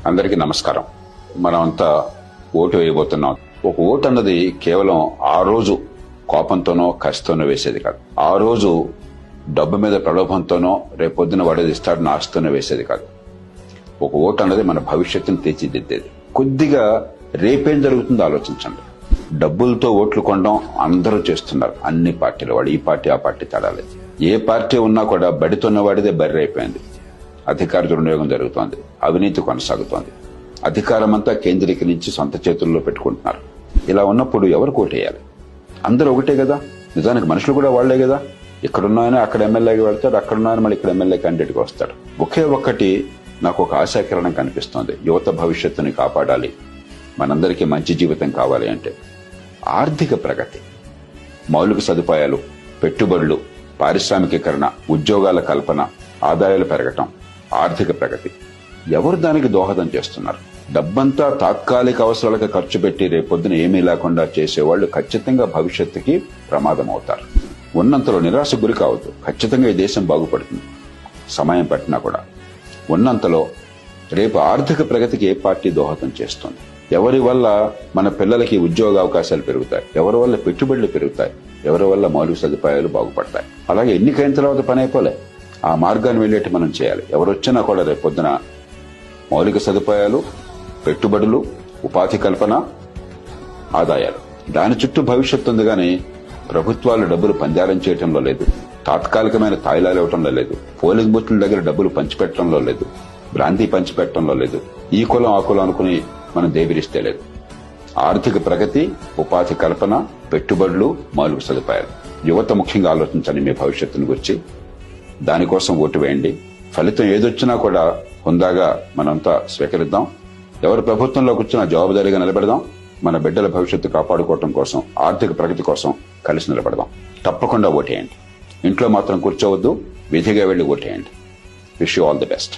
అందరికీ నమస్కారం. మనమంతా ఓటు వేయబోతున్నాం. ఒక ఓటు అన్నది కేవలం ఆ రోజు కోపంతోనో కసితోనో వేసేది కాదు. ఆ రోజు డబ్బు మీద ప్రలోభంతోనో రేపొద్దున వాడేది ఇస్తాడని ఆశతోనో వేసేది కాదు. ఒక ఓటు అన్నది మన భవిష్యత్తును తీర్చిదిద్దేది. కొద్దిగా రేపేం జరుగుతుందో ఆలోచించండి. డబ్బులతో ఓట్లు కొనడం అందరూ చేస్తున్నారు, అన్ని పార్టీలు. వాడు ఈ పార్టీ ఆ పార్టీ తడాలేదు. ఏ పార్టీ ఉన్నా కూడా బడితున్న వాడిదే బర్రె అయిపోయింది. అధికార దుర్వినియోగం జరుగుతోంది, అవినీతి కొనసాగుతోంది. అధికారం అంతా కేంద్రీకరించి సొంత చేతుల్లో పెట్టుకుంటున్నారు. ఇలా ఉన్నప్పుడు ఎవరు ఓటేయాలి? అందరూ ఒకటే కదా. నిజానికి మనుషులు కూడా వాళ్లే కదా. ఇక్కడున్నాయని అక్కడ ఎమ్మెల్యేకి వెళ్తాడు, అక్కడున్నాయని మళ్ళీ ఇక్కడ ఎమ్మెల్యే క్యాండిడేట్గా వస్తాడు. ఒకే ఒక్కటి నాకు ఒక ఆశాకిరణం కనిపిస్తోంది. యువత భవిష్యత్తుని కాపాడాలి, మనందరికీ మంచి జీవితం కావాలి అంటే ఆర్థిక ప్రగతి, మౌలిక సదుపాయాలు, పెట్టుబడులు, పారిశ్రామికీకరణ, ఉద్యోగాల కల్పన, ఆదాయాలు పెరగటం, ఆర్థిక ప్రగతి. ఎవరు దానికి దోహదం చేస్తున్నారు? డబ్బంతా తాత్కాలిక అవసరాలకు ఖర్చు పెట్టి రేపొద్దున ఏమీ లేకుండా చేసేవాళ్లు ఖచ్చితంగా భవిష్యత్తుకి ప్రమాదం అవుతారు. ఉన్నంతలో నిరాశ గురి కావద్దు. ఖచ్చితంగా ఈ దేశం బాగుపడుతుంది, సమయం పట్టినా కూడా. ఉన్నంతలో రేపు ఆర్థిక ప్రగతికి ఏ పార్టీ దోహదం చేస్తుంది? ఎవరి వల్ల మన పిల్లలకి ఉద్యోగ అవకాశాలు పెరుగుతాయి? ఎవరి వల్ల పెట్టుబడులు పెరుగుతాయి? ఎవరి వల్ల మౌలిక సదుపాయాలు బాగుపడతాయి? అలాగే ఎన్నికైన తర్వాత పని అయిపోలే, ఆ మార్గాన్ని వెళ్ళేట్టు మనం చేయాలి. ఎవరు వచ్చినా కూడా రేపొద్దున మౌలిక సదుపాయాలు, పెట్టుబడులు, ఉపాధి కల్పన, ఆదాయాలు, దాని చుట్టూ భవిష్యత్తు ఉంది. కానీ ప్రభుత్వాలు డబ్బులు పంజారం చేయటంలో లేదు, తాత్కాలికమైన తాయిలాలు ఇవ్వటంలో లేదు, పోలింగ్ బూత్ల దగ్గర డబ్బులు పంచిపెట్టడంలో లేదు, భ్రాంతి పంచిపెట్టడంలో లేదు, ఈ కులం ఆ కులం అనుకుని మనం దేవిరిస్తే లేదు. ఆర్థిక ప్రగతి, ఉపాధి కల్పన, పెట్టుబడులు, మౌలిక సదుపాయాలు. యువత ముఖ్యంగా ఆలోచించండి మీ భవిష్యత్తును గురించి. దానికోసం ఓటు వేయండి. ఫలితం ఏదొచ్చినా కూడా హుందాగా మనంతా స్వీకరిద్దాం. ఎవరు ప్రభుత్వంలోకి వచ్చినా జవాబుదారీగా నిలబెడదాం. మన బిడ్డల భవిష్యత్తు కాపాడుకోవటం కోసం, ఆర్థిక ప్రగతి కోసం కలిసి నిలబడదాం. తప్పకుండా ఓటేయండి. ఇంట్లో మాత్రం కూర్చోవద్దు, విధిగా వెళ్లి ఓటేయండి. Wish you all the best.